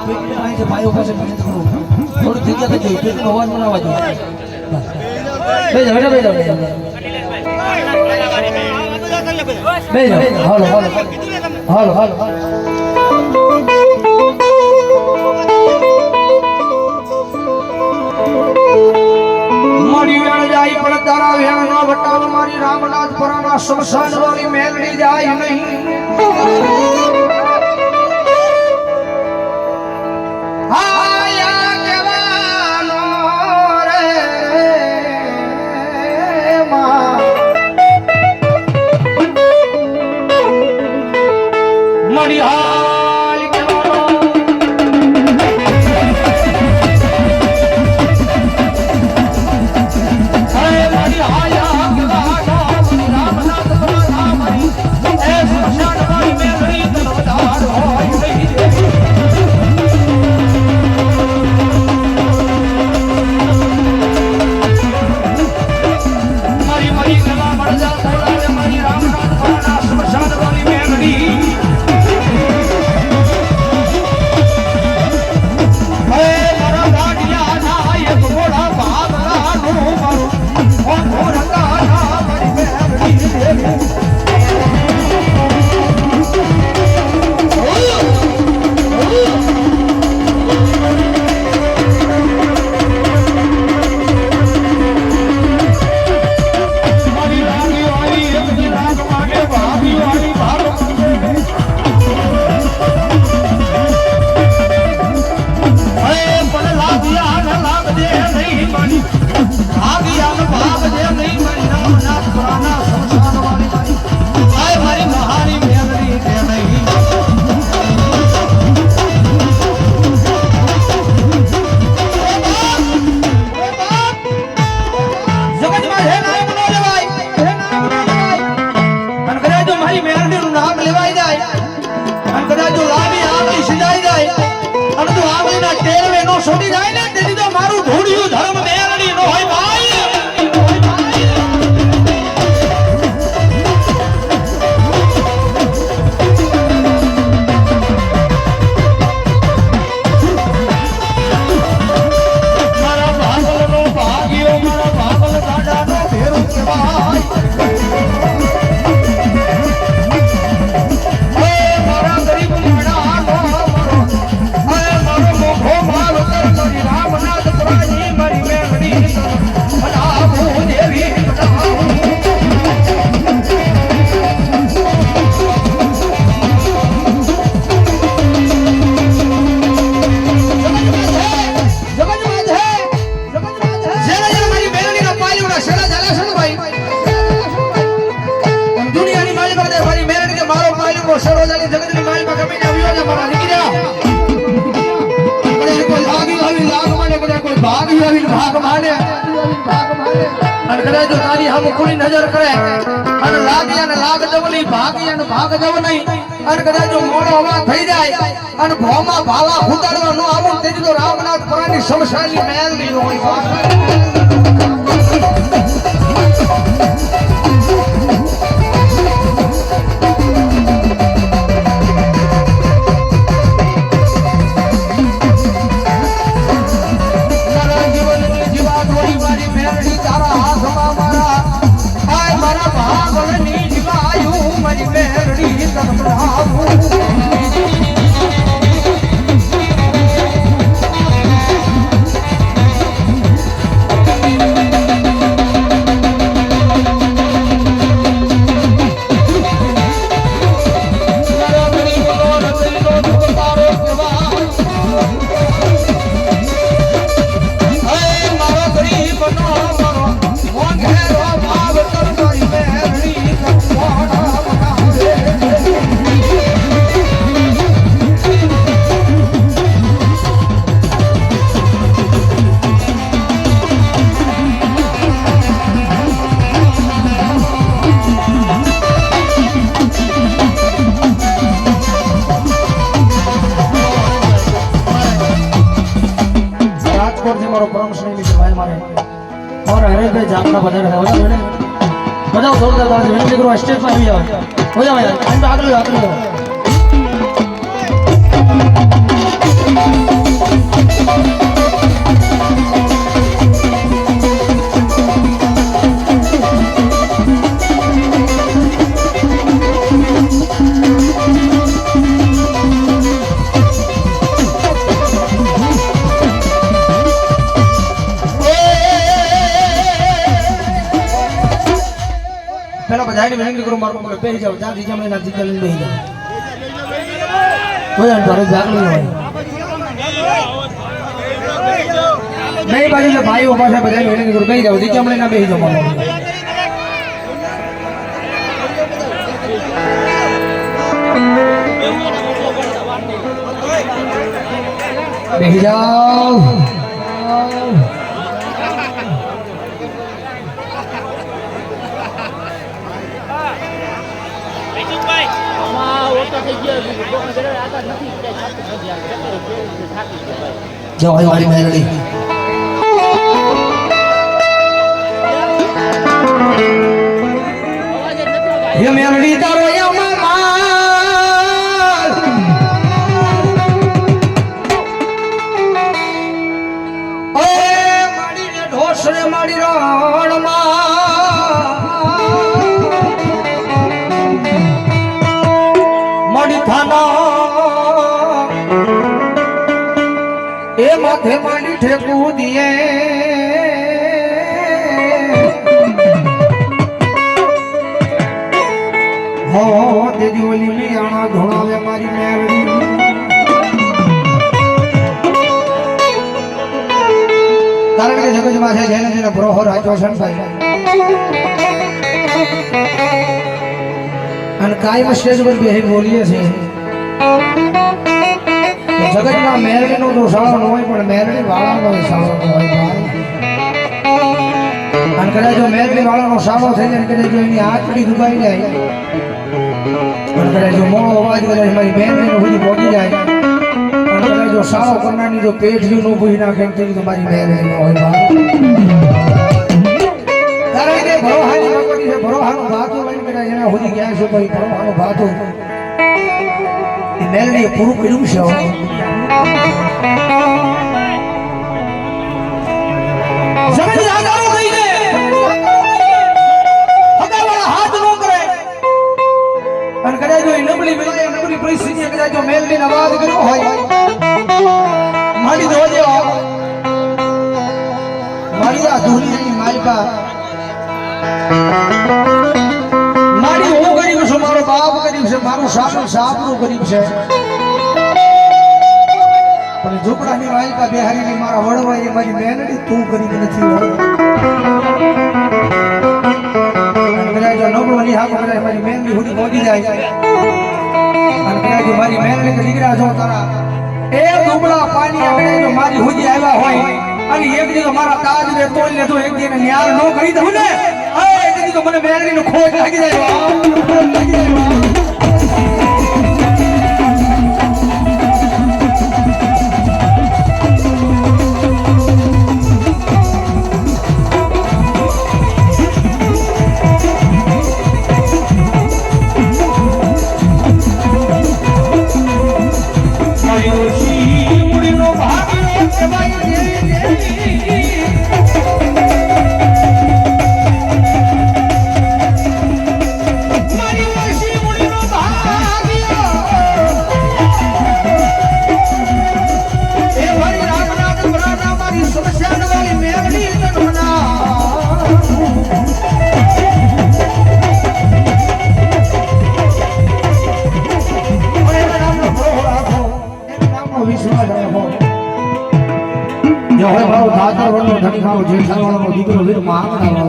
પેટી અહીં છે ભાઈઓ પાસે મહેનત કરું થોડી જગ્યા થઈ ગઈ પેટીનો અવાજ બનાવવા જોઈએ બે જાવ બે જાવ હાલો હાલો હાલો હાલો મારી વેણ જાય પણ તારા વેણ ના વટાવ મારી રામનાથ પરાના શમશાન વાળી મેલડી જાય નહીં આયા કેવાનો રે માં મારી હાલ કેવાનો છોડી જાય ને તેથી તો મારું ઢોળિયું ધર્મ મેલડી નો હોય ભાઈ મારા ભાગલ નો ભાગ્યો મારા ભાગલ દાદા નો ભેરો કહેવાય મારા ગરીબ માણા નો મારો મોભો મારો રામનાથ પુરાની મારી મેલડી બનાવો દેવી બનાવો દુનિયાની માલિક મારી મેલડી મારો માલિક સરોજાની જગતની માલિક કમીને આવ્યો છે મારા નીકળ્યા ભાગ આવી ભાગ માને અને કદાચ જો તારી હમ ખુલી નજર કરે અને લાગ્યા ને લાગ જવલી ભાગ્યા ને ભાગ જવ નહીં અને કદાચ જો મોડો અવાજ થઈ જાય અને ભોમાં ભાલા ઉતારવા ન આવું તેથી તો રામનાથ પુરાની શમશાનની મેલડી હોય जामना बजा रहा है बजाओ जोरदार ताली से विनती करो स्टेज पर आ जाओ हो जाओ यार आगे लो પેલા બધાને વિનંતી કરું મારું પગલે બેસી જાવ જ્યાં જીજા મને જીજા લઈને બેસી જાવ કોઈ અંતર જાગલી હોય નહીં બાજુ જે ભાઈઓ પાસે બધાને વિનંતી કરું બેસી જાવ જીજા મને ના બેસી જાવ મારું બેસી જાઓ જાઓ વાળી મેલડી ये मेलडी तारो यमा माल ओ माड़ी ने ढोसरे माड़ी रण माड़ी थाना ए माथे माड़ी ठेकू दिए हो तेरी ओली में आना धोड़ावे मारी मेलडी कारण के जगत में છે જેને જેને બ્રોહર આચો સંભાઈ અને કાયમ સ્ટેજ પર બેહી બોલીએ છે જગતમાં મેલડીનો તો સાળો ન હોય પણ મેલડી વાળાનો સાળો ન હોય અને કદાચ જો મેલડી વાળાનો સાળો થઈ જાય કદાચ જો એની આંખડી દુબાઈ જાય અને કદાચ જો મોડો અવાજ કદાચ મારી મેલડીનો સુધી પહોંચી જાય અને કદાચ જો સાળો કરનારની જો પેટ જો નો ભૂઈ નાખે તેવી તો મારી મેલડી ન હોય કારણ કે ભરોહાની મકોડી છે ભરોહાનું ભાતું લઈને કદાચ એના સુધી ગયા છે ભાઈ ભરોહાનું ભાતું એ મેલડીએ પૂરું કર્યું છે જમીન આગારો થઈ દે હગાવાળા હાથ નો કરે અને કદાચ જો નબળી પરિસ્થિતિ કદાચ જો મેલડીને અવાજ કર્યો હોય મારી જોજે મારી આ દુનિયાની માલિકા મારી હું ગરીબ છું મારો બાપ ગરીબ છે મારું સાસુ સાપરું ગરીબ છે પણ ઝૂંપડાની માલિકા બેહારીની મારા વડવાઈ મારી મેલડી તું ગરીબ નથી હોય કદાચ જો નબળો નિહાકો કદાચ મારી મેલડી સુધી પહોંચી જાય અને કદાચ મારી મેલડી કે દીકરા જો તારા એ દુબળા પાણી આપણે જો મારી સુધી આવ્યા હોય અને એક દી તો મારા તાજ ને તોલ ને તો એક દી ને ન્યાર નો કરી દઉં ને એક દી તો મને મેલડી નો ખોજ લાગી જાય જો હોય મારો દાદર વડનો ધણી ખાવો જે ખાવાનો દીકરો વીર માંગણા